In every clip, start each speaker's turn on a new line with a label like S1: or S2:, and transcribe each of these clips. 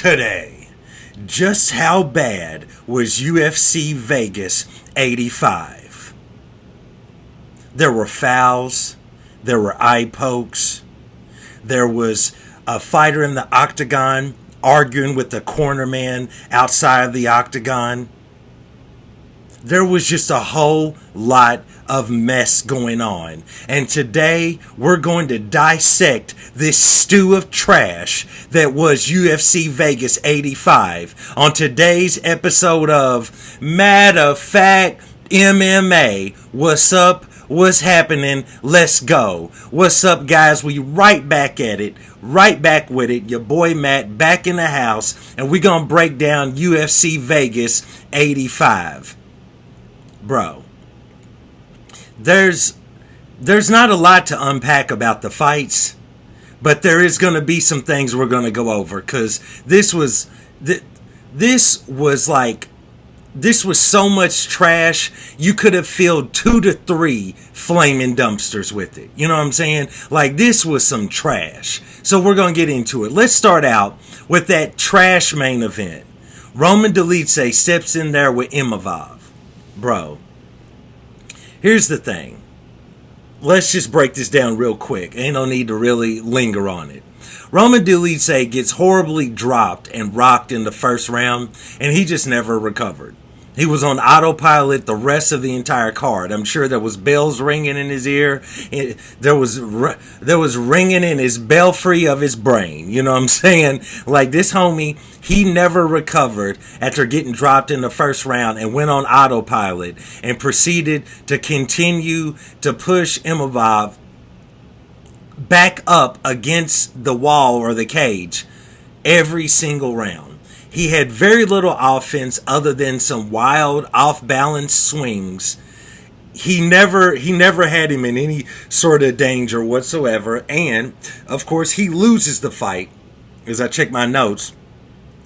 S1: today. Just how bad was UFC Vegas 85? There were fouls, there were eye pokes, there was a fighter in the octagon arguing with the corner man outside of the octagon. There was just a whole lot of mess going on. And today we're going to dissect this stew of trash that was UFC Vegas 85 on today's episode of Matter of Fact MMA. What's up? What's happening? Let's go. What's up, guys? We right back at it. Right back with it. Your boy Matt back in the house. And we're going to break down UFC Vegas 85. Bro, there's not a lot to unpack about the fights, but there is going to be some things we're going to go over, because this was so much trash. You could have filled 2 to 3 flaming dumpsters with it. You know what I'm saying? Like, this was some trash. So we're going to get into it. Let's start out with that trash main event. Roman Dolidze steps in there with Imavov. Bro, here's the thing. Let's just break this down real quick. Ain't no need to really linger on it. Roman Dolidze gets horribly dropped and rocked in the first round, and he just never recovered. He was on autopilot the rest of the entire card. I'm sure there was bells ringing in his ear. There was ringing in his belfry of his brain. You know what I'm saying? Like, this homie, he never recovered after getting dropped in the first round and went on autopilot and proceeded to continue to push Imavov back up against the wall or the cage every single round. He had very little offense other than some wild off-balance swings. He never had him in any sort of danger whatsoever. And, of course, he loses the fight, as I check my notes,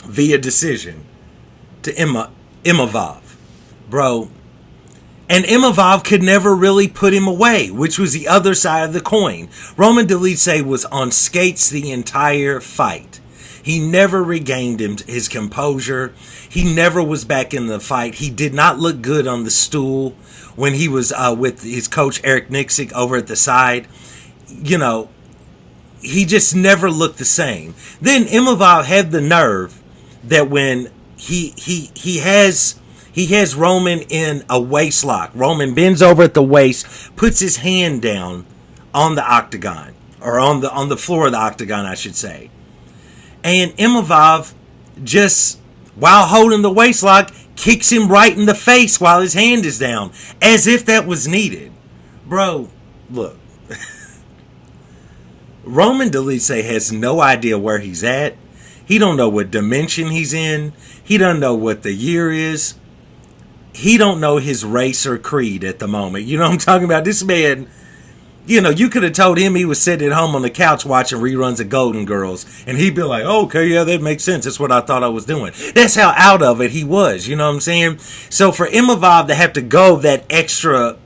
S1: via decision to Imavov. Bro. And Imavov could never really put him away, which was the other side of the coin. Roman Dolidze was on skates the entire fight. He never regained his composure. He never was back in the fight. He did not look good on the stool when he was with his coach Eric Nixick over at the side. You know, he just never looked the same. Then Imavov had the nerve that when he has Roman in a waist lock. Roman bends over at the waist, puts his hand down on the octagon, or on the floor of the octagon, I should say. And Imavov, just while holding the waistlock, kicks him right in the face while his hand is down, as if that was needed. Bro, look. Roman Dolidze has no idea where he's at. He don't know what dimension he's in. He don't know what the year is. He don't know his race or creed at the moment. You know what I'm talking about? This man, you know, you could have told him he was sitting at home on the couch watching reruns of Golden Girls, and he'd be like, oh, okay, yeah, that makes sense. That's what I thought I was doing. That's how out of it he was, you know what I'm saying? So for Imavov to have to go that extraness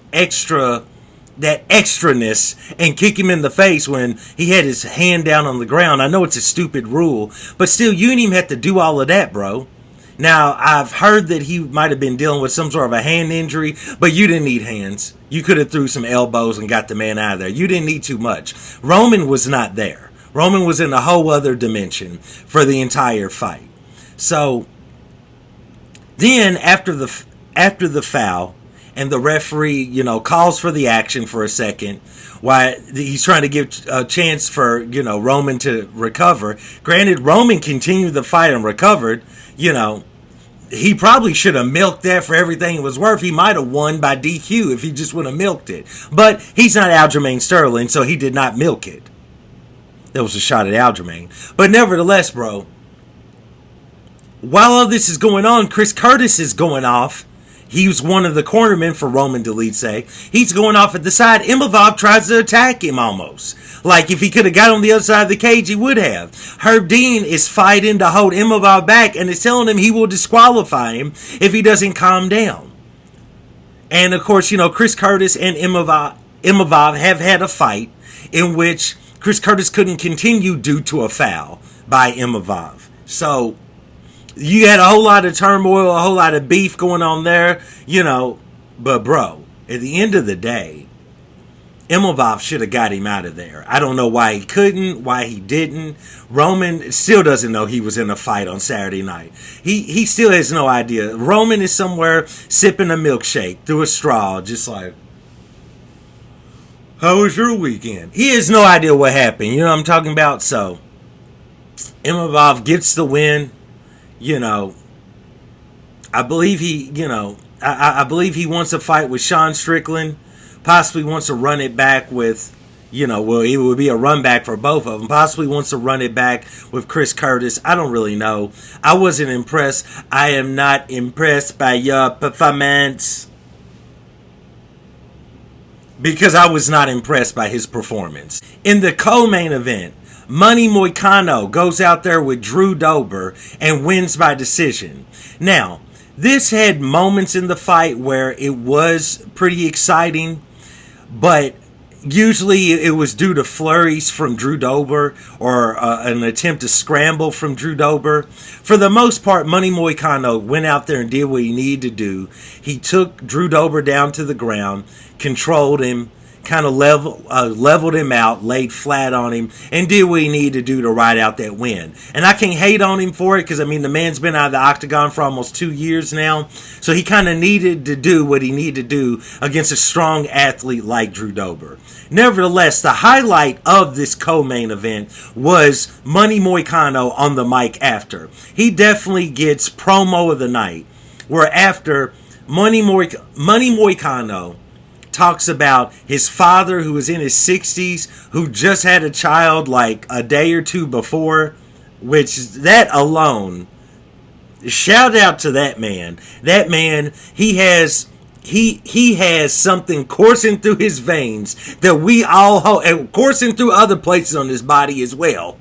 S1: and kick him in the face when he had his hand down on the ground, I know it's a stupid rule, but still, you didn't even have to do all of that, bro. Now, I've heard that he might have been dealing with some sort of a hand injury, but you didn't need hands. You could have threw some elbows and got the man out of there. You didn't need too much. Roman was not there. Roman was in a whole other dimension for the entire fight. So, then after the foul, and the referee, you know, calls for the action for a second while he's trying to give a chance for, you know, Roman to recover. Granted, Roman continued the fight and recovered. You know, he probably should have milked that for everything it was worth. He might have won by DQ if he just would have milked it. But he's not Aljamain Sterling, so he did not milk it. That was a shot at Aljamain. But nevertheless, bro, while all this is going on, Chris Curtis is going off. He was one of the cornermen for Roman Dolidze. He's going off at the side. Imavov tries to attack him almost. Like, if he could have got on the other side of the cage, he would have. Herb Dean is fighting to hold Imavov back and is telling him he will disqualify him if he doesn't calm down. And, of course, you know, Chris Curtis and Imavov have had a fight in which Chris Curtis couldn't continue due to a foul by Imavov. So you had a whole lot of turmoil, a whole lot of beef going on there, But bro, at the end of the day, Imavov should have got him out of there. I don't know why he couldn't, why he didn't. Roman still doesn't know he was in a fight on Saturday night. He still has no idea. Roman is somewhere sipping a milkshake through a straw, just like, how was your weekend? He has no idea what happened. You know what I'm talking about? So, Imavov gets the win. I believe I believe he wants to fight with Sean Strickland. Possibly wants to run it back with, it would be a run back for both of them. Possibly wants to run it back with Chris Curtis. I don't really know. I wasn't impressed. I am not impressed by your performance. Because I was not impressed by his performance. In the co-main event, Money Moicano goes out there with Drew Dober and wins by decision. Now, this had moments in the fight where it was pretty exciting, but usually it was due to flurries from Drew Dober or an attempt to scramble from Drew Dober. For the most part, Money Moicano went out there and did what he needed to do. He took Drew Dober down to the ground, controlled him, kind of leveled him out, laid flat on him, and did what he needed to do to ride out that win. And I can't hate on him for it because, the man's been out of the octagon for almost 2 years now. So he kind of needed to do what he needed to do against a strong athlete like Drew Dober. Nevertheless, the highlight of this co-main event was Money Moicano on the mic after. He definitely gets promo of the night, where after Money Moicano talks about his father who was in his 60s, who just had a child like a day or two before, which that alone, shout out to that man. That man, he has something coursing through his veins that we all and coursing through other places on his body as well,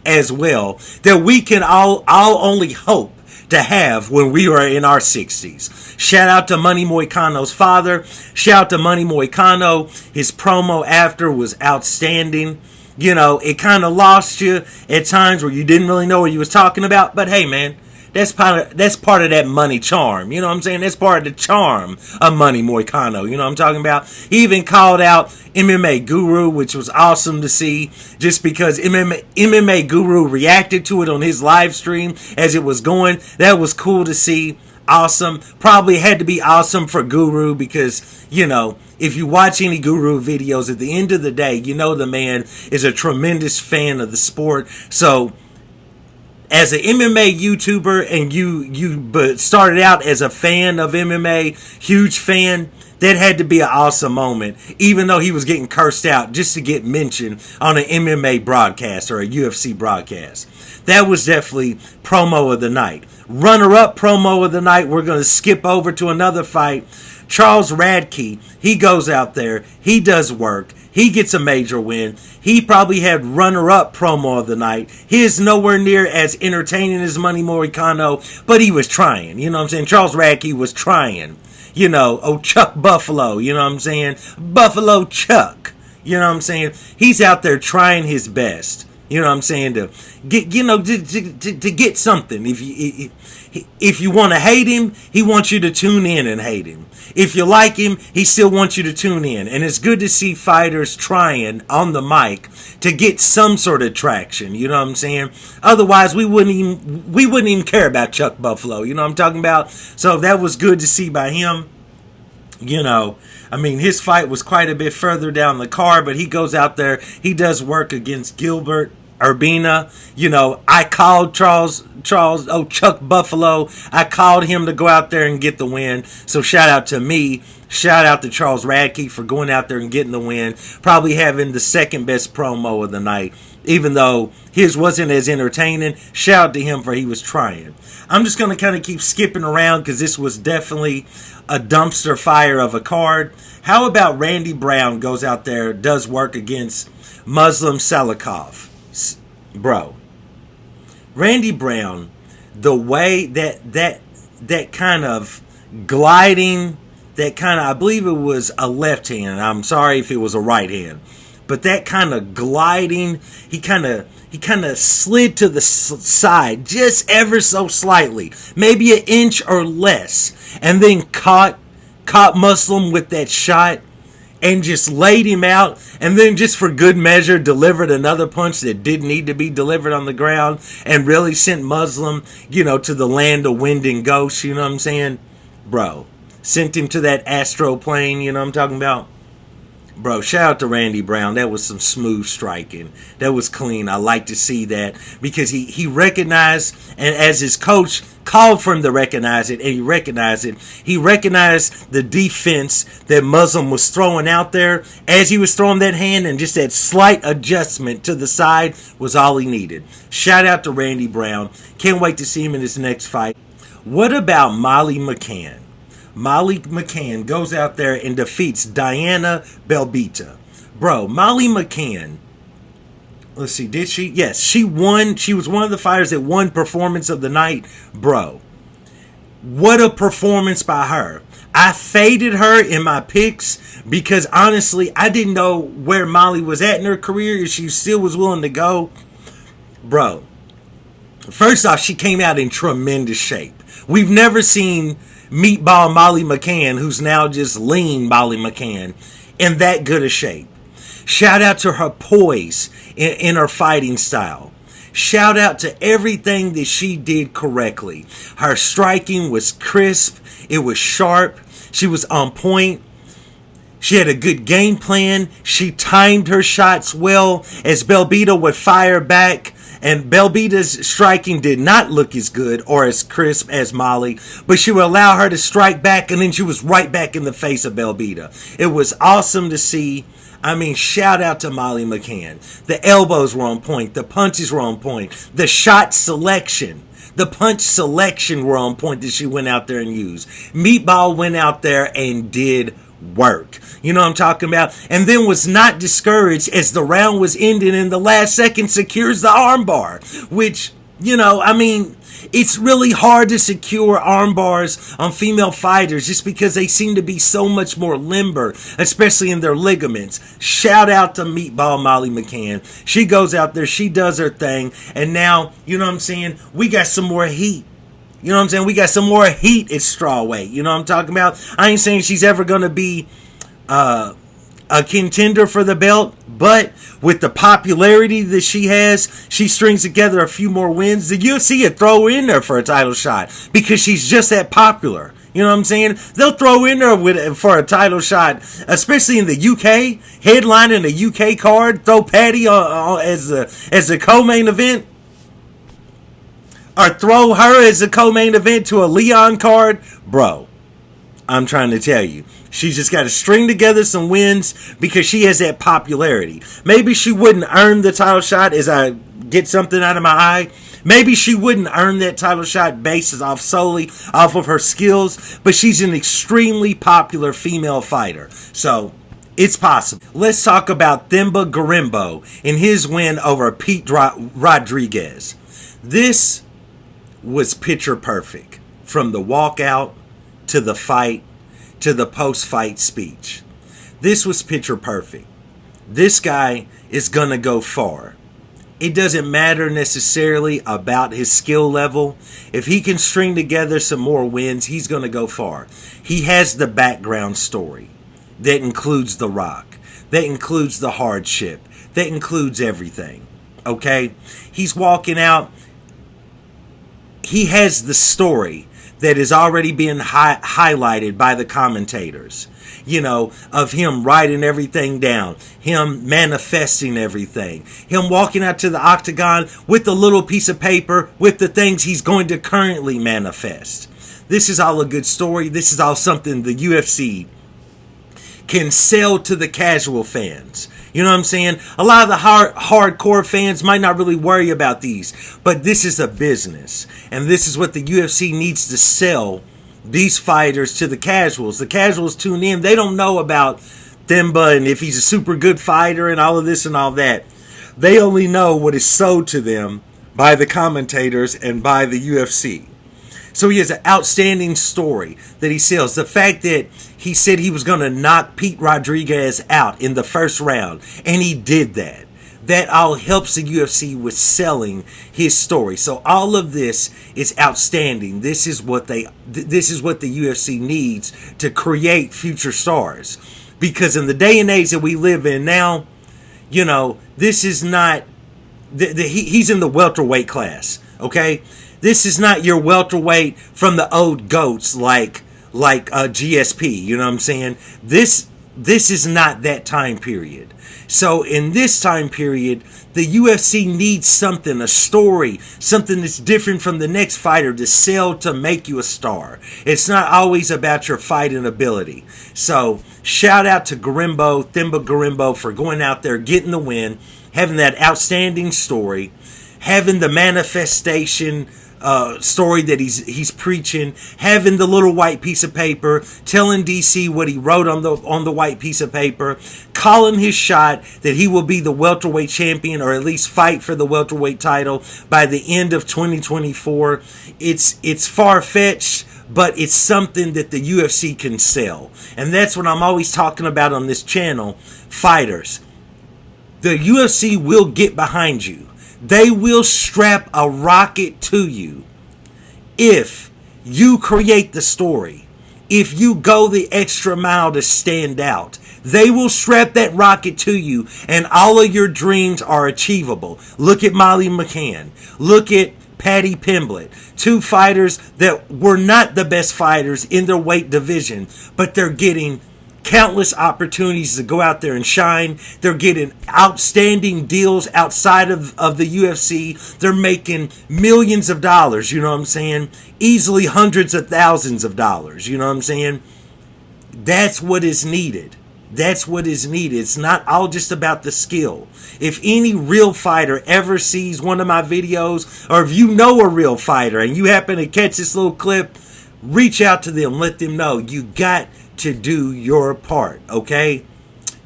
S1: that we can all only hope to have when we are in our 60s. Shout out to Money Moicano's father. Shout out to Money Moicano. His promo after was outstanding. It kind of lost you at times where you didn't really know what he was talking about. But hey, man, that's part of that money charm. You know what I'm saying? That's part of the charm of Money Moicano. You know what I'm talking about? He even called out MMA Guru, which was awesome to see, just because MMA Guru reacted to it on his live stream as it was going. That was cool to see. Awesome. Probably had to be awesome for Guru because, if you watch any Guru videos, at the end of the day, the man is a tremendous fan of the sport. So, as an MMA YouTuber and you started out as a fan of MMA, huge fan, that had to be an awesome moment, even though he was getting cursed out just to get mentioned on an MMA broadcast or a UFC broadcast. That was definitely promo of the night. Runner-up promo of the night, we're going to skip over to another fight. Charles Radke, he goes out there, he does work, he gets a major win. He probably had runner-up promo of the night. He is nowhere near as entertaining as Money Moicano, but he was trying. You know what I'm saying? Charles Radke was trying. Chuck Buffalo, you know what I'm saying? Buffalo Chuck, you know what I'm saying? He's out there trying his best. You know what I'm saying? To get, to get something. If you want to hate him, he wants you to tune in and hate him. If you like him, he still wants you to tune in. And it's good to see fighters trying on the mic to get some sort of traction. You know what I'm saying? Otherwise, we wouldn't even care about Chuck Buffalo. You know what I'm talking about? So that was good to see by him. His fight was quite a bit further down the card, but he goes out there, he does work against Gilbert Urbina. I called Chuck Buffalo. I called him to go out there and get the win. So shout out to me. Shout out to Charles Radke for going out there and getting the win. Probably having the second best promo of the night. Even though his wasn't as entertaining, shout out to him for he was trying. I'm just going to kind of keep skipping around because this was definitely a dumpster fire of a card. How about Randy Brown goes out there, does work against Muslim Salikov? Bro, Randy Brown, the way that kind of gliding, I believe it was a left hand. I'm sorry if it was a right hand. But that kind of gliding, he he kind of slid to the side just ever so slightly, maybe an inch or less, and then caught Muslim with that shot and just laid him out, and then just for good measure delivered another punch that didn't need to be delivered on the ground, and really sent Muslim, to the land of wind and ghosts, you know what I'm saying? Bro, sent him to that astro plane, you know what I'm talking about? Bro, shout out to Randy Brown. That was some smooth striking. That was clean. I like to see that because he recognized, and as his coach called for him to recognize it, and he recognized it. He recognized the defense that Muslim was throwing out there as he was throwing that hand, and just that slight adjustment to the side was all he needed. Shout out to Randy Brown. Can't wait to see him in his next fight. What about Molly McCann? Molly McCann goes out there and defeats Diana Belbita. Bro, Molly McCann, let's see, did she? Yes, she won. She was one of the fighters that won Performance of the Night. Bro, what a performance by her. I faded her in my picks because honestly, I didn't know where Molly was at in her career, if she still was willing to go. Bro, first off, she came out in tremendous shape. We've never seen Meatball Molly McCann, who's now just Lean Molly McCann, in that good a shape. Shout out to her poise in her fighting style. Shout out to everything that she did correctly. Her striking was crisp. It was sharp. She was on point. She had a good game plan. She timed her shots well as Belbita would fire back. And Belbita's striking did not look as good or as crisp as Molly, but she would allow her to strike back, and then she was right back in the face of Belbita. It was awesome to see. I mean, shout out to Molly McCann. The elbows were on point. The punches were on point. The shot selection, the punch selection were on point that she went out there and used. Meatball went out there and did work. You know what I'm talking about? And then was not discouraged as the round was ending, in the last second secures the armbar, which, it's really hard to secure arm bars on female fighters just because they seem to be so much more limber, especially in their ligaments. Shout out to Meatball Molly McCann. She goes out there, she does her thing, and now, you know what I'm saying, we got some more heat. You know what I'm saying? We got some more heat at strawweight. You know what I'm talking about? I ain't saying she's ever going to be a contender for the belt, but with the popularity that she has, she strings together a few more wins. The UFC would throw her in there for a title shot because she's just that popular. You know what I'm saying? They'll throw in there for a title shot, especially in the UK, headlining the UK card. Throw Patty as the co-main event. Or throw her as a co-main event to a Leon card. Bro, I'm trying to tell you. She's just got to string together some wins because she has that popularity. Maybe she wouldn't earn the title shot, as I get something out of my eye. Maybe she wouldn't earn that title shot based solely off of her skills. But she's an extremely popular female fighter. So it's possible. Let's talk about Themba Gorimbo and his win over Pete Rodriguez. This was picture perfect, from the walkout to the fight to the post-fight speech. This was picture perfect. This guy is gonna go far. It doesn't matter necessarily about his skill level. If he can string together some more wins, he's gonna go far. He has the background story that includes The Rock, that includes the hardship, that includes everything. Okay? He's walking out. He has the story that is already being highlighted by the commentators, of him writing everything down, him manifesting everything, him walking out to the octagon with a little piece of paper with the things he's going to currently manifest. This is all a good story. This is all something the UFC can sell to the casual fans. You know what I'm saying? A lot of the hardcore fans might not really worry about these, but this is a business, and this is what the UFC needs to sell these fighters to the casuals. The casuals tune in. They don't know about Themba and if he's a super good fighter and all of this and all that. They only know what is sold to them by the commentators and by the UFC. So he has an outstanding story that he sells. The fact that he said he was going to knock Pete Rodriguez out in the first round, and he did that. that all helps the UFC with selling his story. So all of this is outstanding. This is what the UFC needs to create future stars. Because in the day and age that we live in now, this is not he's in the welterweight class, okay? This is not your welterweight from the old goats like GSP, you know what I'm saying? This is not that time period. So in this time period, the UFC needs something, a story, something that's different from the next fighter to sell to make you a star. It's not always about your fighting ability. So shout out to Thimba Garimbo for going out there, getting the win, having that outstanding story, having the manifestation story that he's preaching, having the little white piece of paper, telling DC what he wrote on the white piece of paper, calling his shot that he will be the welterweight champion, or at least fight for the welterweight title by the end of 2024. It's far-fetched, but it's something that the UFC can sell. And that's what I'm always talking about on this channel. Fighters, the UFC will get behind you. They will strap a rocket to you if you create the story, if you go the extra mile to stand out. They will strap that rocket to you, and all of your dreams are achievable. Look at Molly McCann. Look at Patty Pimblett. Two fighters that were not the best fighters in their weight division, but they're getting countless opportunities to go out there and shine. They're getting outstanding deals outside of the UFC. They're making millions of dollars, you know what I'm saying? Easily hundreds of thousands of dollars, you know what I'm saying? That's what is needed. That's what is needed. It's not all just about the skill. If any real fighter ever sees one of my videos, or if you know a real fighter and you happen to catch this little clip, reach out to them. Let them know you got to do your part, okay?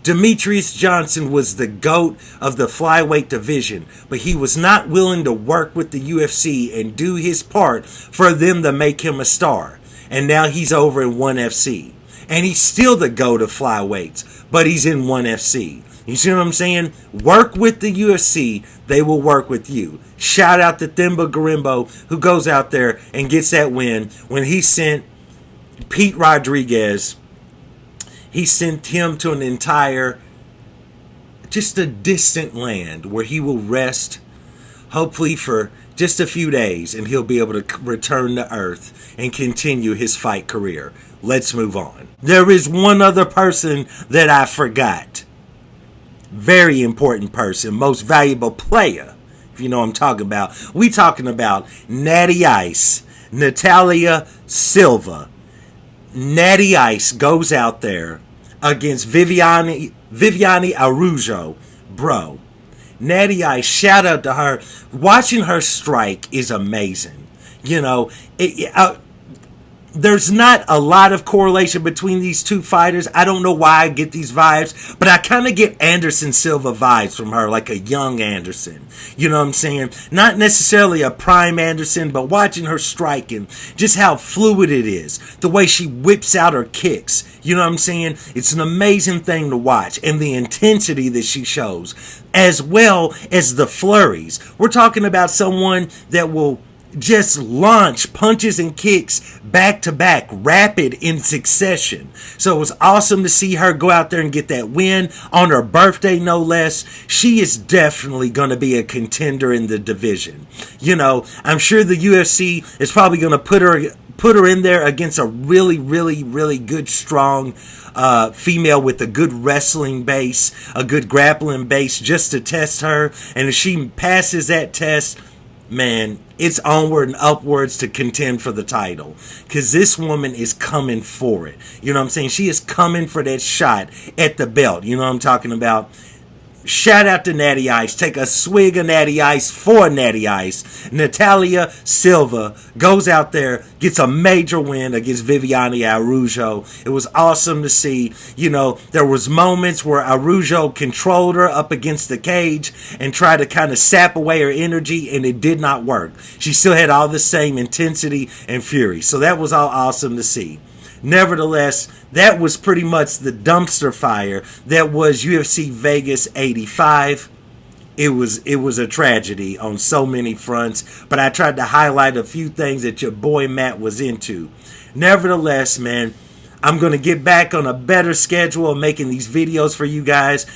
S1: Demetrius Johnson was the GOAT of the flyweight division, but he was not willing to work with the UFC and do his part for them to make him a star. And now he's over in ONE FC. And he's still the GOAT of flyweights, but he's in ONE FC. You see what I'm saying? Work with the UFC, they will work with you. Shout out to Thimba Garimbo, who goes out there and gets that win when he sent Pete Rodriguez. He sent him to an entire, just a distant land where he will rest, hopefully for just a few days, and he'll be able to return to Earth and continue his fight career. Let's move on. There is one other person that I forgot. Very important person, most valuable player, if you know what I'm talking about. We talking about Natty Ice, Natalia Silva. Natty Ice goes out there against Viviane Araújo. Bro, Natty Ice, shout out to her. Watching her strike is amazing. There's not a lot of correlation between these two fighters. I don't know why I get these vibes, but I kind of get Anderson Silva vibes from her, like a young Anderson. You know what I'm saying? Not necessarily a prime Anderson, but watching her striking, just how fluid it is, the way she whips out her kicks. You know what I'm saying? It's an amazing thing to watch, and the intensity that she shows, as well as the flurries. We're talking about someone that will just launch punches and kicks back to back, rapid in succession. So it was awesome to see her go out there and get that win on her birthday, no less. She is definitely going to be a contender in the division. I'm sure the UFC is probably going to put her in there against a really, really, really good, strong female with a good wrestling base, a good grappling base, just to test her. And if she passes that test, man, it's onward and upwards to contend for the title, because this woman is coming for it. You know what I'm saying? She is coming for that shot at the belt. You know what I'm talking about? Shout out to Natty Ice. Take a swig of Natty Ice for Natty Ice. Natalia Silva goes out there, gets a major win against Viviane Araújo. It was awesome to see. There was moments where Araújo controlled her up against the cage and tried to kind of sap away her energy, and it did not work. She still had all the same intensity and fury. So that was all awesome to see. Nevertheless, that was pretty much the dumpster fire that was UFC Vegas 85. it was a tragedy on so many fronts, but I tried to highlight a few things that your boy Matt was into. Nevertheless, man, I'm going to get back on a better schedule of making these videos for you guys.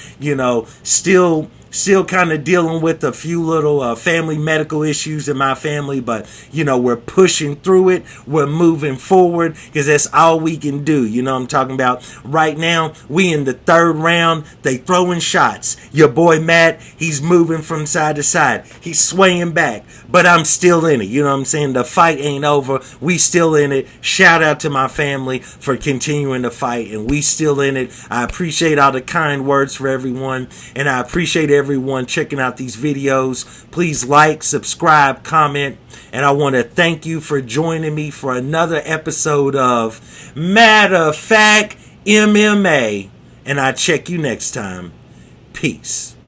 S1: Still kind of dealing with a few little family medical issues in my family, but we're pushing through it. We're moving forward because that's all we can do. You know what I'm talking about? Right now, we in the third round. They throwing shots. Your boy Matt, he's moving from side to side. He's swaying back, but I'm still in it. You know what I'm saying? The fight ain't over. We still in it. Shout out to my family for continuing to fight, and we still in it. I appreciate all the kind words for everyone, and I appreciate everyone checking out these videos. Please like, subscribe, comment, and I want to thank you for joining me for another episode of Matter of Fact MMA, and I'll check you next time. Peace.